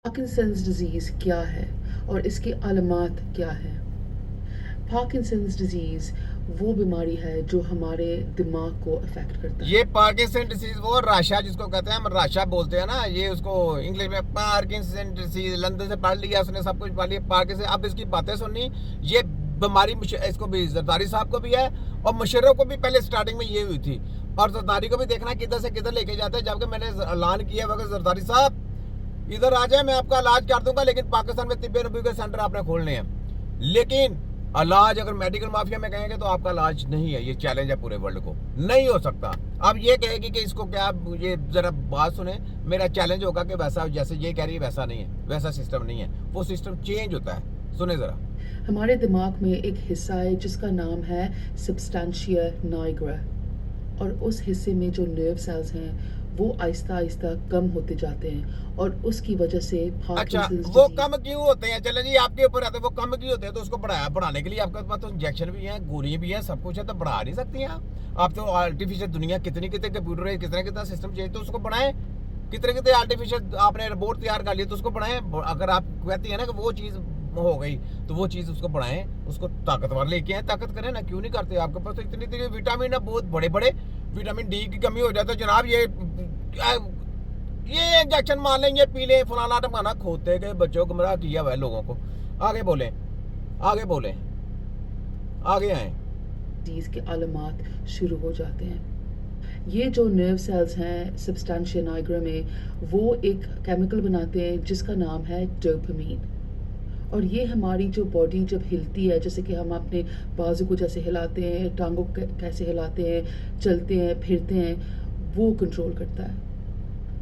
Parkinson's disease क्या है और इसकी अलामात क्या हैं? पार्किंसंस डिज़ीज़ वो बीमारी है जो हमारे दिमाग को अफ़ेक्ट करता है। ये पार्किंसन डिसीज वो राशा जिसको कहते हैं, हम राशा बोलते हैं ना, ये उसको इंग्लिश में पार्किंसन डिसीज, लंदन से पढ़ लिया उसने, सब कुछ पढ़ लिया पार्किंसन। अब इसकी बातें सुननी, ये बीमारी इसको भी जरदारी साहब को भी है और मुशर्रफ को भी पहले स्टार्टिंग में ये हुई थी, और जरदारी को भी देखना किधर से किधर लेके जाते हैं। जबकि मैंने ऐलान किया वक्त जरदारी साहब इधर आ जाए, मैं आपका इलाज कर दूंगा, लेकिन पाकिस्तान में तिब्बे नबी के सेंटर आपने खोलने हैं। लेकिन इलाज अगर मेडिकल माफिया में कहेंगे तो आपका इलाज नहीं है, ये चैलेंज है पूरे वर्ल्ड को, नहीं हो सकता। अब ये कहेगी कि इसको क्या, ये जरा बात सुने, मेरा चैलेंज होगा कि वैसा जैसे ये कह रही है वैसा नहीं है, वैसा सिस्टम नहीं है, वो सिस्टम चेंज होता है। सुने जरा। हमारे दिमाग में एक हिस्सा है जिसका नाम है सबस्टेंशिया निग्रा, और उस हिस्से में जो नर्व सेल्स हैं वो आहिस्ता-आहिस्ता कम होते जाते हैं और उसकी वजह से अच्छा, पार्किंसंस वो डिज़ीज़। कम क्यों होते हैं? चलो जी, आपके ऊपर आते हैं, वो कम क्यों होते हैं? तो उसको बढ़ाने के लिए आपके पास तो इंजेक्शन भी है, गोलियां भी है, सब कुछ है, तो बढ़ा नहीं सकती हैं आप तो आर्टिफिशियल दुनिया कितनी कितने कंप्यूटर है, कितना कितना सिस्टम चाहिए, तो उसको बढ़ाएं। कितने कितने आर्टिफिशियल आपने रोबोट तैयार कर लिए, तो उसको बढ़ाएं। अगर आप कहती है ना कि वो चीज़ हो गई, तो वो चीज़ उसको बढ़ाएं, उसको ताकतवर लेके आए, ताकत करें ना, क्यों नहीं करते? आपके पास तो इतनी इतनी विटामिन है, बहुत बड़े बड़े। विटामिन डी की कमी हो जाए तो जनाब ये इंजेक्शन मान लें, ये पी लें, फलाना टमकाना, खोते के बच्चों को गुमराह किया हुआ है लोगों को। आगे बोलें, आगे बोलें, आगे आए। डिज़ीज़ के अलामात शुरू हो जाते हैं। ये जो नर्व सेल्स हैं सबस्टेंशिया निग्रा में, वो एक केमिकल बनाते हैं जिसका नाम है डोपामाइन, और ये हमारी जो बॉडी जब हिलती है, जैसे कि हम अपने बाजू को जैसे हिलाते हैं, टांगों को कैसे हिलाते हैं, चलते हैं, फिरते हैं, वो कंट्रोल करता है।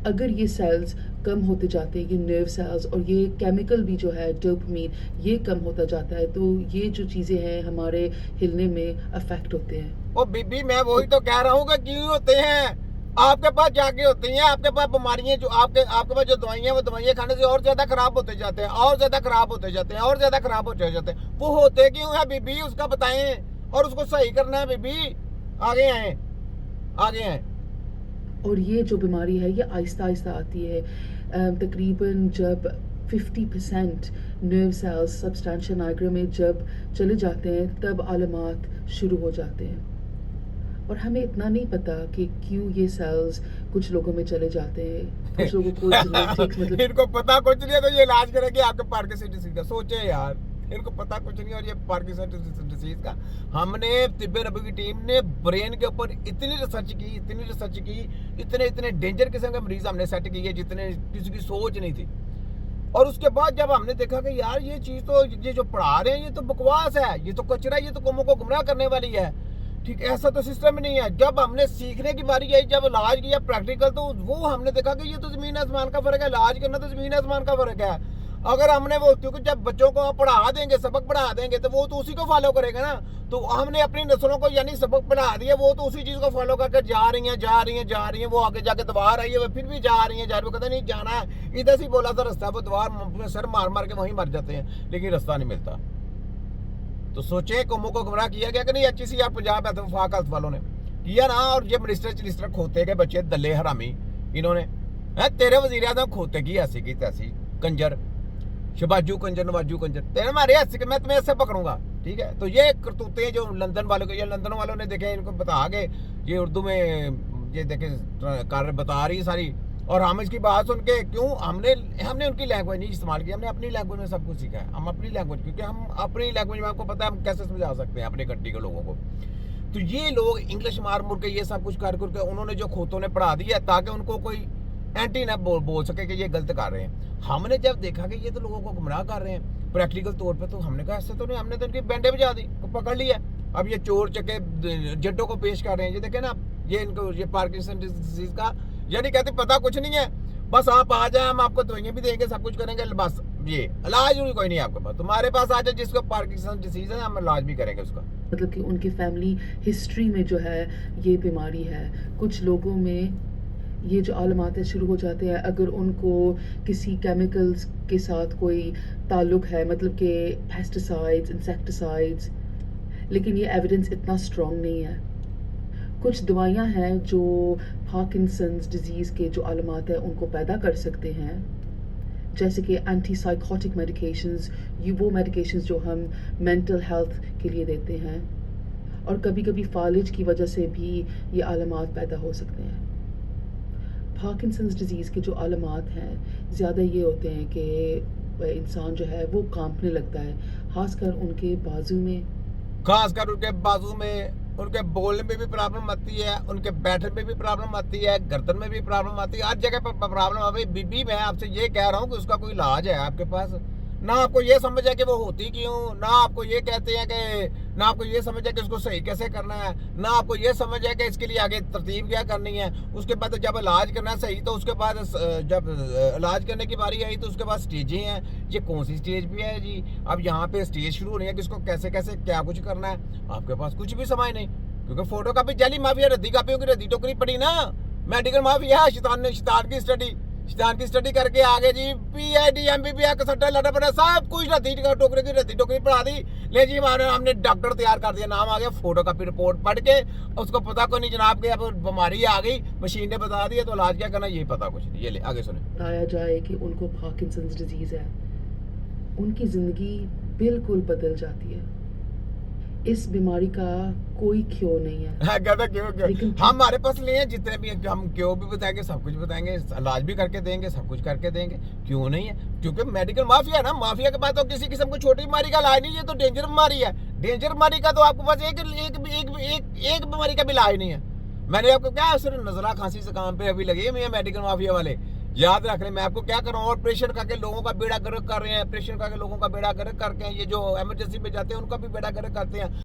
अगर ये सेल्स कम होते जाते हैं, ये नर्व सेल्स और ये केमिकल भी जो है डोपामाइन, ये कम होता जाता है, तो ये जो चीज़ें हैं हमारे हिलने में अफेक्ट होते हैं। ओ बीबी, मैं वही तो कह रहा हूँ कि क्यों होते हैं। आपके पास जाके होती हैं, आपके पास बीमारियां, जो आपके आपके पास जो दवाइयां, वो दवाइयां खाने से और ज्यादा खराब होते जाते हैं, और ज्यादा खराब होते जाते हैं, और ज्यादा खराब होते जाते हैं। वो होते क्यों है बीबी, उसका बताएं, और उसको सही करना है बीबी। आगे आए, आगे आए। और ये जो बीमारी है ये आहिस्ता-आहिस्ता आती है। तकरीबन जब 50% नर्व सेल्स सबस्टेंशिया निग्रा में जब चले जाते हैं, तब अलामात शुरू हो जाते हैं। और हमें इतना नहीं पता कि क्यों ये सेल्स कुछ लोगों में चले जाते हैं। कुछ लोगों को जेनेटिक्स मतलब इनको पता कुछ नहीं है, तो ये इलाज करेंगे आपके पार्किंसन डिसीज का। सोचे यार, इनको पता कुछ नहीं, और ये पार्किंसन डिसीज का हमने तिब्बे नबी की टीम ने ब्रेन के ऊपर इतनी रिसर्च की, इतनी रिसर्च की, इतने इतने डेंजर किस्म के मरीज हमने सेट किए जितने किसी की सोच नहीं थी। और उसके बाद जब हमने देखा कि यार ये चीज तो, ये जो पढ़ा रहे हैं ये तो बकवास है, ये तो कचरा, ये तो कौमों को गुमराह करने वाली है, ठीक, ऐसा तो सिस्टम नहीं है। जब हमने सीखने की बारी आई, जब इलाज किया प्रैक्टिकल, तो वो हमने देखा कि ये तो जमीन आसमान का फर्क है। इलाज करना तो जमीन आसमान का फर्क है। अगर हमने वो, क्योंकि जब बच्चों को पढ़ा देंगे, सबक पढ़ा देंगे, तो वो तो उसी को फॉलो करेगा ना। तो हमने अपनी नस्लों को यानी सबक पढ़ा दिया, वो तो उसी चीज को फॉलो करके जा रही हैं, जा रही हैं, जा रही हैं। वो आगे जाके दबा रही है, वो फिर भी जा रही है, जा रही है, कहते नहीं जाना है, इधर से बोला था रास्ता, वो दीवार सर मार मार के वहीं मर जाते हैं, लेकिन रास्ता नहीं मिलता। तो सोचे कौमों को गुमराह किया गया कि नहीं? HCR पंजाब वफाक हेल्थ वालों ने किया ना। और ये मिनिस्टर खोते के बच्चे दल्ले हरामी, इन्होंने है तेरे वजीर आजम खोते की ऐसी की तैसी कंजर, शबाजू कंजर, नवाजू कंजर, तेरे मारे ऐसे मैं तुम्हें ऐसे पकड़ूंगा, ठीक है? तो ये करतूते जो लंदन वालों के, ये लंदन वालों ने देखे, इनको बता के ये उर्दू में ये देखे कार्य बता रही सारी। और हम इसकी बात सुन के, क्यों हमने हमने उनकी लैंग्वेज नहीं इस्तेमाल की, हमने अपनी लैंग्वेज में सब कुछ सीखा है। हम अपनी लैंग्वेज, क्योंकि हम अपनी लैंग्वेज में, आपको पता है हम कैसे समझा सकते हैं अपने कंट्री के लोगों को। तो ये लोग इंग्लिश मार मुर के ये सब कुछ कर करके उन्होंने जो खोतों ने पढ़ा दिया, ताकि उनको कोई एंटी ना बोल सके कि ये गलत कर रहे हैं। हमने जब देखा कि ये तो लोगों को गुमराह कर रहे हैं प्रैक्टिकल तौर पे, तो हमने कहा ऐसे तो नहीं, हमने तो इनकी बैंडे बजा दी, पकड़ लिया। अब ये चोर चके जड्डों को पेश कर रहे हैं, ये देखे ना, ये इनको ये पार्किंसन डिजीज का, यानी कहते पता कुछ नहीं है, बस आप आ जाए, हम आपको दवाइयां भी देंगे, सब कुछ करेंगे, बस ये इलाज भी कोई नहीं है आपके पास, तुम्हारे पास आ जाए जिसको पार्किंसन डिसीज है, हम इलाज भी करेंगे उसका। मतलब कि उनके फैमिली हिस्ट्री में जो है ये बीमारी है। कुछ लोगों में ये जो अलामात शुरू हो जाते हैं अगर उनको किसी केमिकल्स के साथ कोई ताल्लुक है, मतलब कि पेस्टिसाइड्स, इंसेक्टिसाइड्स, लेकिन ये एविडेंस इतना स्ट्रॉन्ग नहीं है। कुछ दवाइयाँ हैं जो पार्किंसंस डिजीज़ के जो अलामात हैं उनको पैदा कर सकते हैं, जैसे कि एंटी साइकोटिक मेडिकेशंस, ये वो मेडिकेशंस जो हम मेंटल हेल्थ के लिए देते हैं, और कभी-कभी फालिज की वजह से भी ये अलामात पैदा हो सकते हैं। पार्किंसंस डिज़ीज़ के जो अलामात हैं ज़्यादा ये होते हैं कि इंसान जो है वो कांपने लगता है, ख़ासकर उनके बाजू में। खासकर उनके बाजू में, उनके बोलने में भी प्रॉब्लम आती है, उनके बैठने में भी प्रॉब्लम आती है, गर्दन में भी प्रॉब्लम आती है, हर जगह पर प्रॉब्लम आ गई। बीबी मैं आपसे ये कह रहा हूँ कि उसका कोई इलाज है आपके पास? ना आपको ये समझ है कि वो होती क्यों, ना आपको ये कहते हैं कि, ना आपको ये समझ है कि उसको सही कैसे करना है, ना आपको ये समझ है कि इसके लिए आगे तरतीब क्या करनी है। उसके बाद जब इलाज करना है सही, तो उसके बाद जब इलाज करने की बारी आई तो उसके बाद स्टेजें हैं। ये कौन सी स्टेज पे है जी? अब यहाँ पे स्टेज शुरू होनी है कि इसको कैसे कैसे क्या कुछ करना है, आपके पास कुछ भी समझ नहीं। क्योंकि फोटो कापी जाली माफिया, रद्दी कापियों की रद्दी टोकरी पड़ी ना, मेडिकल माफिया, शैतान की स्टडी करके आगे जी PhD MBBS कसट्टा लड़ा पड़ा सब कुछ रद्दी टोकरी पढ़ा दी। ले जी हमने डॉक्टर तैयार कर दिया, नाम आ गया, फोटो कापी रिपोर्ट पढ़ के उसको पता को नहीं जनाब के अब बीमारी आ गई, मशीन ने बता दिया, तो इलाज क्या करना ये पता कुछ नहीं। ये ले आगे सुने। बताया जाए कि उनको पार्किंसंस डिजीज़ है, उनकी ज़िंदगी बिल्कुल बदल जाती है। इस बीमारी का कोई क्योर नहीं है। हाँ, कहता क्यों लेकिन हमारे पास नहीं है, जितने भी हम क्यों भी बताएंगे, सब कुछ बताएंगे, इलाज भी करके देंगे, सब कुछ करके देंगे। क्यों नहीं है? क्योंकि मेडिकल माफिया है ना, माफिया के पास तो किसी किस्म की छोटी बीमारी का इलाज नहीं है, तो डेंजर बीमारी है। डेंजर बीमारी का तो आपके पास एक बीमारी का भी इलाज नहीं है। मैंने आपको क्या सिर्फ नजला खांसी से काम पे अभी लगे हैं मेडिकल माफिया वाले, याद रख रहे। मैं आपको क्या कर रहा हूँ, ऑपरेशन करके लोगों का बेड़ा गर्क कर रहे हैं, ऑपरेशन करके लोगों का बेड़ा गर्क करके, ये जो इमरजेंसी में जाते हैं उनका भी बेड़ा गर्क करते हैं।